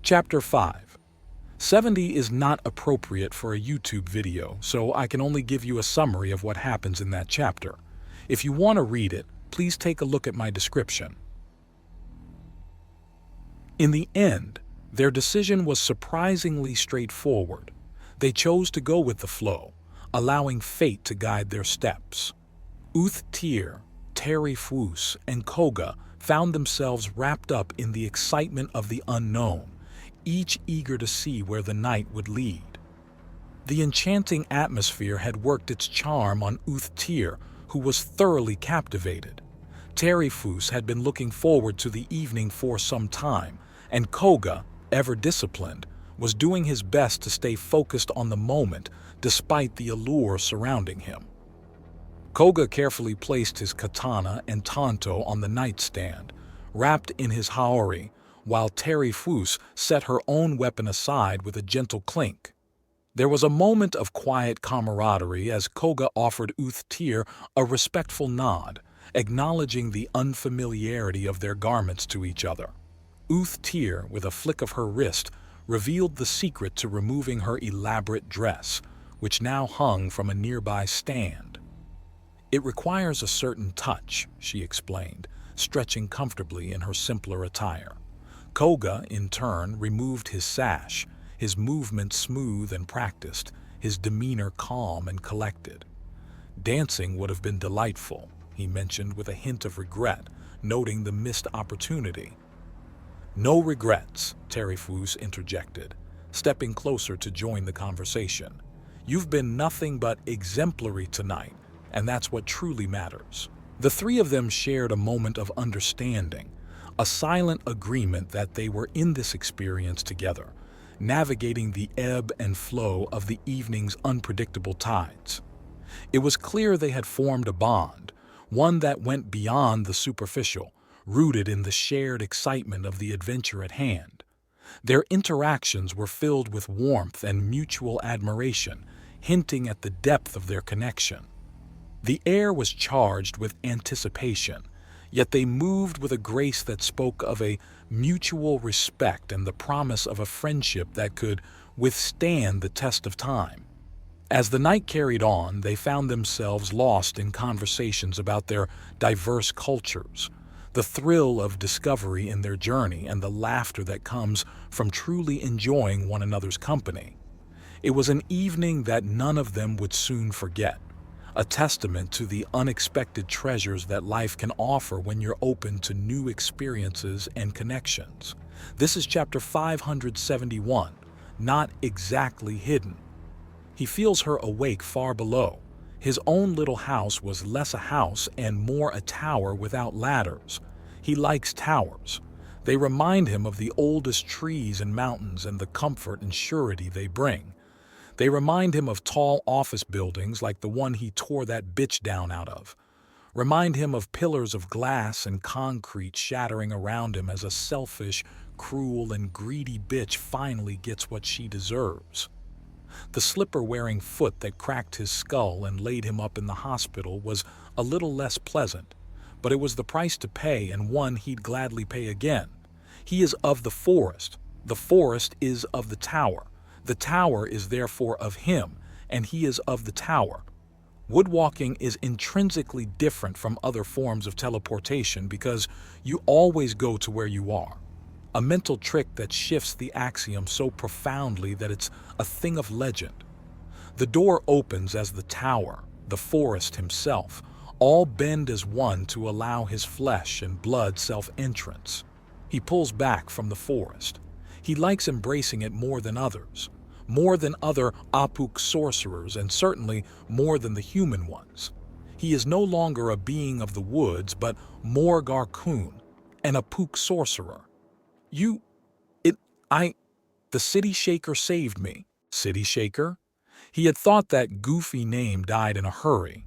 Chapter 5. 70 is not appropriate for a YouTube video, so I can only give you a summary of what happens in that chapter. If you want to read it, please take a look at my description. In the end, their decision was surprisingly straightforward. They chose to go with the flow, allowing fate to guide their steps. Uth Tyr, Terry Fwus, and Koga found themselves wrapped up in the excitement of the unknown, each eager to see where the night would lead. The enchanting atmosphere had worked its charm on Uth Tyr, who was thoroughly captivated. Terry Fwus had been looking forward to the evening for some time, and Koga, ever disciplined, was doing his best to stay focused on the moment despite the allure surrounding him. Koga carefully placed his katana and tanto on the nightstand, wrapped in his haori, while Terry Fwus set her own weapon aside with a gentle clink. There was a moment of quiet camaraderie as Koga offered Uth Tyr a respectful nod, acknowledging the unfamiliarity of their garments to each other. Uth Tyr, with a flick of her wrist, revealed the secret to removing her elaborate dress, which now hung from a nearby stand. "It requires a certain touch," she explained, stretching comfortably in her simpler attire. Koga, in turn, removed his sash, his movement smooth and practiced, his demeanor calm and collected. "Dancing would have been delightful," he mentioned with a hint of regret, noting the missed opportunity. "No regrets," Terry Fwus interjected, stepping closer to join the conversation. "You've been nothing but exemplary tonight, and that's what truly matters." The three of them shared a moment of understanding, a silent agreement that they were in this experience together, navigating the ebb and flow of the evening's unpredictable tides. It was clear they had formed a bond, one that went beyond the superficial, rooted in the shared excitement of the adventure at hand. Their interactions were filled with warmth and mutual admiration, hinting at the depth of their connection. The air was charged with anticipation, yet they moved with a grace that spoke of a mutual respect and the promise of a friendship that could withstand the test of time. As the night carried on, they found themselves lost in conversations about their diverse cultures, the thrill of discovery in their journey, and the laughter that comes from truly enjoying one another's company. It was an evening that none of them would soon forget, a testament to the unexpected treasures that life can offer when you're open to new experiences and connections. This is chapter 571, Not Exactly Hidden. He feels her awake far below. His own little house was less a house and more a tower without ladders. He likes towers. They remind him of the oldest trees and mountains and the comfort and surety they bring. They remind him of tall office buildings like the one he tore that bitch down out of. Remind him of pillars of glass and concrete shattering around him as a selfish, cruel, and greedy bitch finally gets what she deserves. The slipper-wearing foot that cracked his skull and laid him up in the hospital was a little less pleasant, but it was the price to pay and one he'd gladly pay again. He is of the forest is of the tower is therefore of him, and he is of the tower. Woodwalking is intrinsically different from other forms of teleportation because you always go to where you are. A mental trick that shifts the axiom so profoundly that it's a thing of legend. The door opens as the tower, the forest himself, all bend as one to allow his flesh and blood self-entrance. He pulls back from the forest. He likes embracing it more than others, more than other Apuk sorcerers, and certainly more than the human ones. He is no longer a being of the woods, but Morgar Kun, an Apuk sorcerer. The City Shaker saved me. City Shaker? He had thought that goofy name died in a hurry.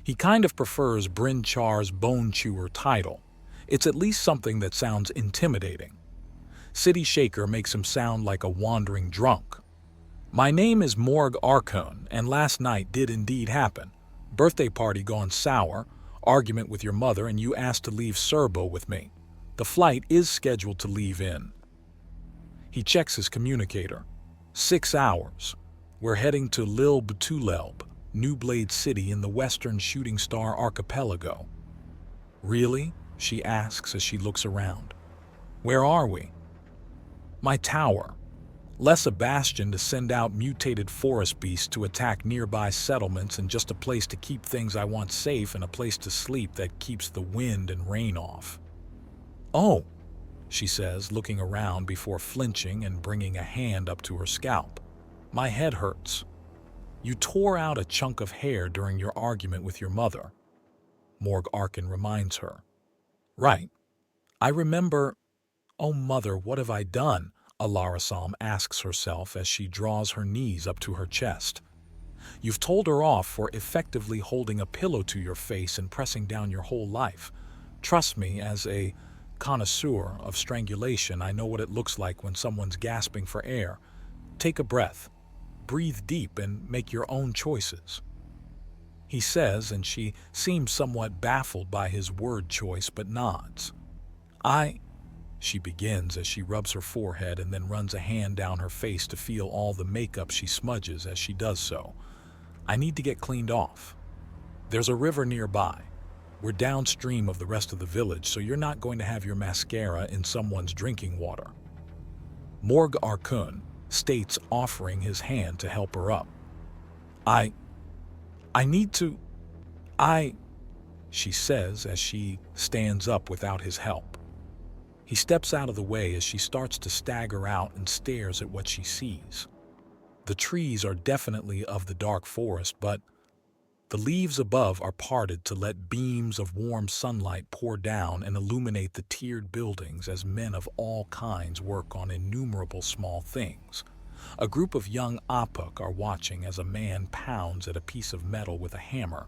He kind of prefers Bryn Char's Bone Chewer title. It's at least something that sounds intimidating. City Shaker makes him sound like a wandering drunk. "My name is Morg Arkon, and last night did indeed happen. Birthday party gone sour, argument with your mother, and you asked to leave Serbo with me. The flight is scheduled to leave in." He checks his communicator. 6 hours. We're heading to Lil Betulelb, New Blade City in the western Shooting Star Archipelago. Really? She asks as she looks around. Where are we? My tower. Less a bastion to send out mutated forest beasts to attack nearby settlements and just a place to keep things I want safe and a place to sleep that keeps the wind and rain off. Oh, she says, looking around before flinching and bringing a hand up to her scalp. My head hurts. You tore out a chunk of hair during your argument with your mother. Morg Arkin reminds her. Right. I remember. Oh, mother, what have I done? Alarasam asks herself as she draws her knees up to her chest. You've told her off for effectively holding a pillow to your face and pressing down your whole life. Trust me, as a connoisseur of strangulation, I know what it looks like when someone's gasping for air. Take a breath, breathe deep, and make your own choices. He says, and she seems somewhat baffled by his word choice but nods. She begins as she rubs her forehead and then runs a hand down her face to feel all the makeup she smudges as she does so. I need to get cleaned off. There's a river nearby. We're downstream of the rest of the village, so you're not going to have your mascara in someone's drinking water. Morg Arkun states, offering his hand to help her up. I need to. She says as she stands up without his help. He steps out of the way as she starts to stagger out and stares at what she sees. The trees are definitely of the dark forest, but the leaves above are parted to let beams of warm sunlight pour down and illuminate the tiered buildings as men of all kinds work on innumerable small things. A group of young Apuk are watching as a man pounds at a piece of metal with a hammer.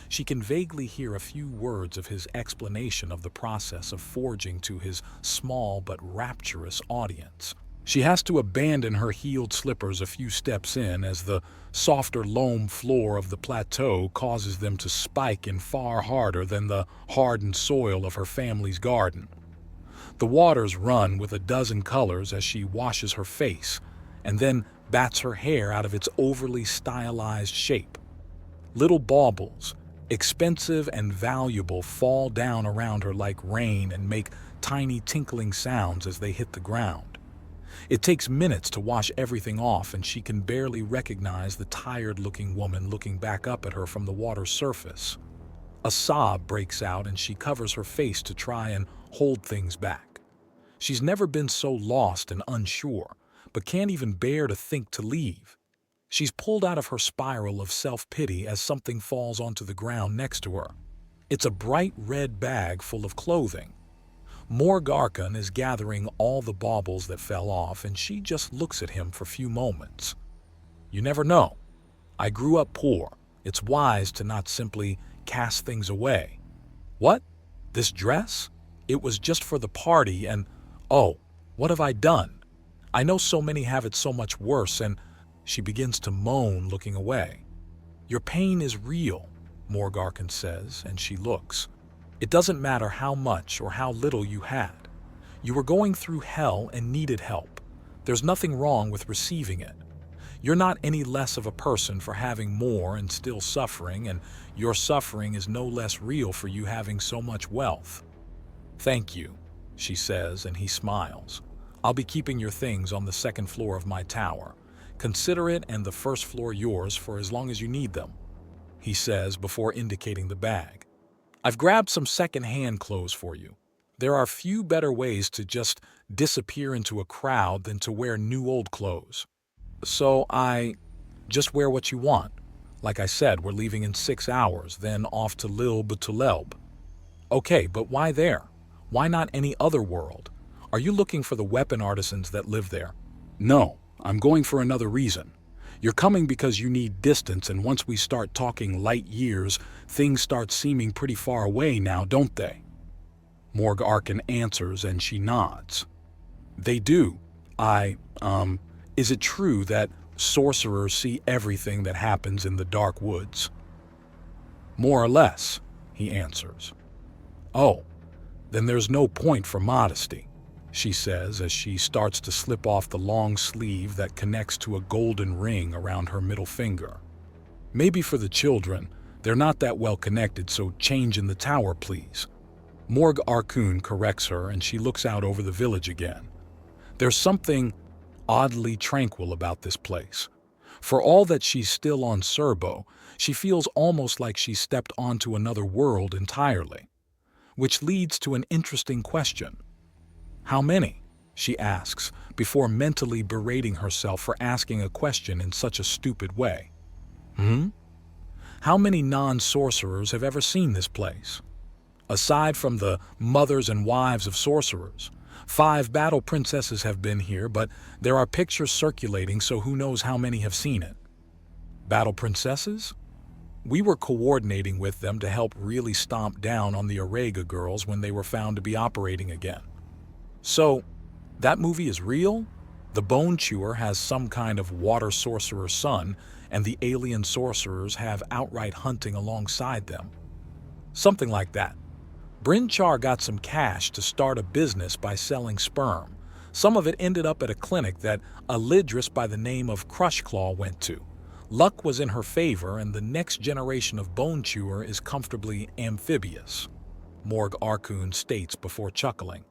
She can vaguely hear a few words of his explanation of the process of forging to his small but rapturous audience. She has to abandon her heeled slippers a few steps in as the softer loam floor of the plateau causes them to spike in far harder than the hardened soil of her family's garden. The waters run with a dozen colors as she washes her face and then bats her hair out of its overly stylized shape. Little baubles, expensive and valuable, fall down around her like rain and make tiny tinkling sounds as they hit the ground. It takes minutes to wash everything off, and she can barely recognize the tired-looking woman looking back up at her from the water's surface. A sob breaks out and she covers her face to try and hold things back. She's never been so lost and unsure, but can't even bear to think to leave. She's pulled out of her spiral of self-pity as something falls onto the ground next to her. It's a bright red bag full of clothing. Morg Arkin is gathering all the baubles that fell off, and she just looks at him for a few moments. You never know. I grew up poor. It's wise to not simply cast things away. What? This dress? It was just for the party, and oh, what have I done? I know so many have it so much worse, and she begins to moan, looking away. Your pain is real, Morg Arkin says, and she looks. It doesn't matter how much or how little you had. You were going through hell and needed help. There's nothing wrong with receiving it. You're not any less of a person for having more and still suffering, and your suffering is no less real for you having so much wealth. Thank you, she says, and he smiles. I'll be keeping your things on the second floor of my tower. Consider it and the first floor yours for as long as you need them, he says before indicating the bag. I've grabbed some second-hand clothes for you. There are few better ways to just disappear into a crowd than to wear new old clothes. So just wear what you want. Like I said, we're leaving in 6 hours, then off to Lil Betulelb. Okay, but why there? Why not any other world? Are you looking for the weapon artisans that live there? No, I'm going for another reason. You're coming because you need distance, and once we start talking light years, things start seeming pretty far away now, don't they? Morg Arkin answers, and she nods. They do. Is it true that sorcerers see everything that happens in the dark woods? More or less, he answers. Oh, then there's no point for modesty. she says as she starts to slip off the long sleeve that connects to a golden ring around her middle finger. Maybe for the children, they're not that well connected, so change in the tower, please. Morg Arkoon corrects her and she looks out over the village again. There's something oddly tranquil about this place. For all that she's still on Serbo, she feels almost like she's stepped onto another world entirely. Which leads to an interesting question. How many? She asks, before mentally berating herself for asking a question in such a stupid way. How many non-sorcerers have ever seen this place? Aside from the mothers and wives of sorcerers, 5 battle princesses have been here, but there are pictures circulating, so who knows how many have seen it. Battle princesses? We were coordinating with them to help really stomp down on the Orega girls when they were found to be operating again. So, that movie is real? The Bone Chewer has some kind of water sorcerer son, and the alien sorcerers have outright hunting alongside them. Something like that. Bryn Char got some cash to start a business by selling sperm. Some of it ended up at a clinic that a Lidris by the name of Crushclaw went to. Luck was in her favor, and the next generation of Bone Chewer is comfortably amphibious, Morg Arkoon states before chuckling.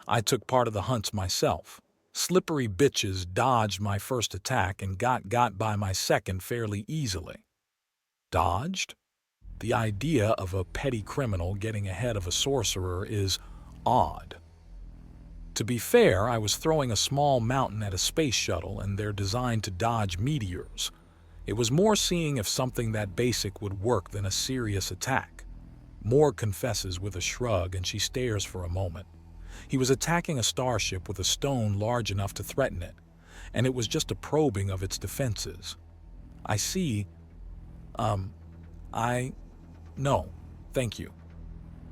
I took part of the hunts myself. Slippery bitches dodged my first attack and got by my second fairly easily. Dodged? The idea of a petty criminal getting ahead of a sorcerer is odd. To be fair, I was throwing a small mountain at a space shuttle, and they're designed to dodge meteors. It was more seeing if something that basic would work than a serious attack. Morg confesses with a shrug, and she stares for a moment. He was attacking a starship with a stone large enough to threaten it, and it was just a probing of its defenses. I see. No, thank you.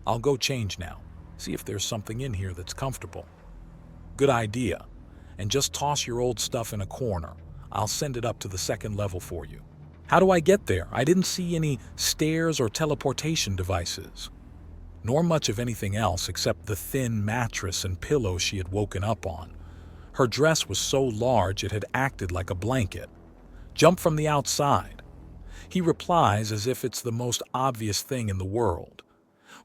I'll go change now, see if there's something in here that's comfortable. Good idea. And just toss your old stuff in a corner. I'll send it up to the 2nd level for you. How do I get there? I didn't see any stairs or teleportation devices. Nor much of anything else except the thin mattress and pillow she had woken up on. Her dress was so large it had acted like a blanket. Jump from the outside. He replies as if it's the most obvious thing in the world.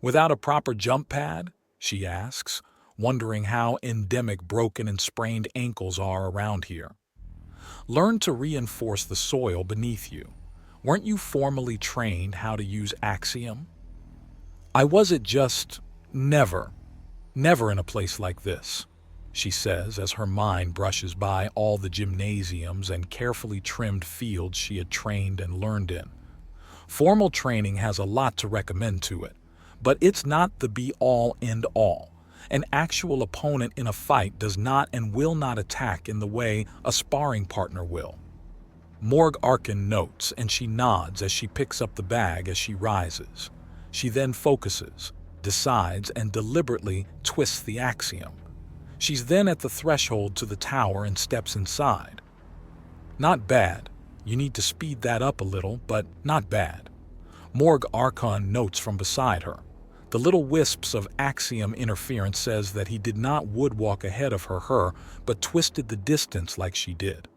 Without a proper jump pad? She asks, wondering how endemic broken and sprained ankles are around here. Learn to reinforce the soil beneath you. Weren't you formally trained how to use Axiom? I wasn't just never in a place like this, she says as her mind brushes by all the gymnasiums and carefully trimmed fields she had trained and learned in. Formal training has a lot to recommend to it, but it's not the be-all, end-all. An actual opponent in a fight does not and will not attack in the way a sparring partner will. Morg Arkoon notes, and she nods as she picks up the bag as she rises. She then focuses, decides, and deliberately twists the Axiom. She's then at the threshold to the tower and steps inside. Not bad. You need to speed that up a little, but not bad. Morg Arkoon notes from beside her. The little wisps of Axiom interference says that he did not woodwalk ahead of her, but twisted the distance like she did.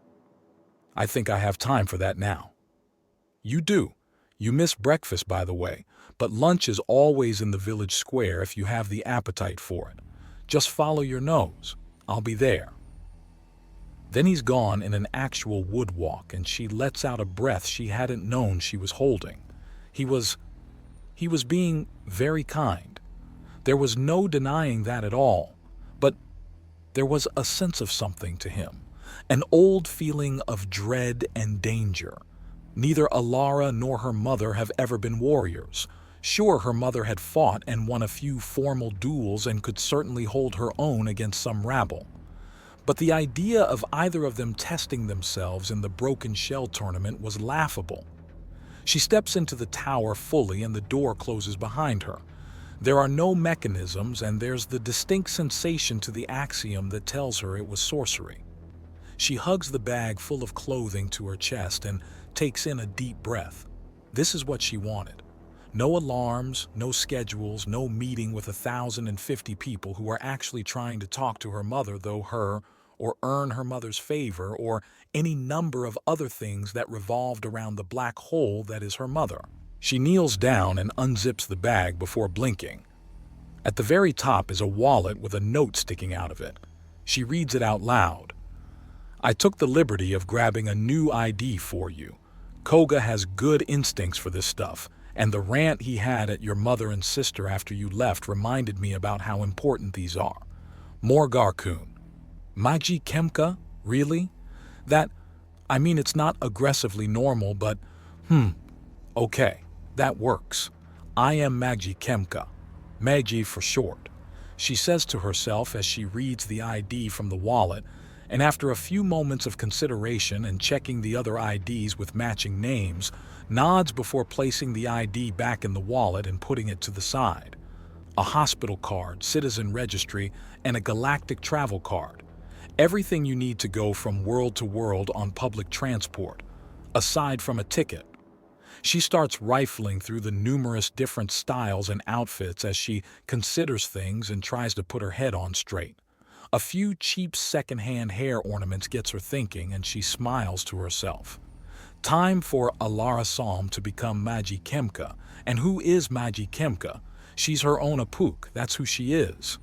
I think I have time for that now. You do. You missed breakfast, by the way, but lunch is always in the village square if you have the appetite for it. Just follow your nose. I'll be there. Then he's gone in an actual woodwalk, and she lets out a breath she hadn't known she was holding. He was being very kind. There was no denying that at all, but there was a sense of something to him, an old feeling of dread and danger. Neither Alara nor her mother have ever been warriors. Sure, her mother had fought and won a few formal duels and could certainly hold her own against some rabble. But the idea of either of them testing themselves in the Broken Shell tournament was laughable. She steps into the tower fully and the door closes behind her. There are no mechanisms, and there's the distinct sensation to the Axiom that tells her it was sorcery. She hugs the bag full of clothing to her chest and takes in a deep breath. This is what she wanted. No alarms, no schedules, no meeting with 1,050 people who are actually trying to talk to her mother, or earn her mother's favor, or any number of other things that revolved around the black hole that is her mother. She kneels down and unzips the bag before blinking. At the very top is a wallet with a note sticking out of it. She reads it out loud. I took the liberty of grabbing a new ID for you. Koga has good instincts for this stuff, and the rant he had at your mother and sister after you left reminded me about how important these are. More Garcoon. Magi Kemka? Really? It's not aggressively normal, but, okay, that works. I am Magi Kemka. Magi for short. She says to herself as she reads the ID from the wallet, and after a few moments of consideration and checking the other IDs with matching names, nods before placing the ID back in the wallet and putting it to the side. A hospital card, citizen registry, and a galactic travel card. Everything you need to go from world to world on public transport, aside from a ticket. She starts rifling through the numerous different styles and outfits as she considers things and tries to put her head on straight. A few cheap second-hand hair ornaments gets her thinking, and she smiles to herself. Time for Alara Psalm to become Magi Kemka. And who is Magi Kemka? She's her own Apuk, that's who she is.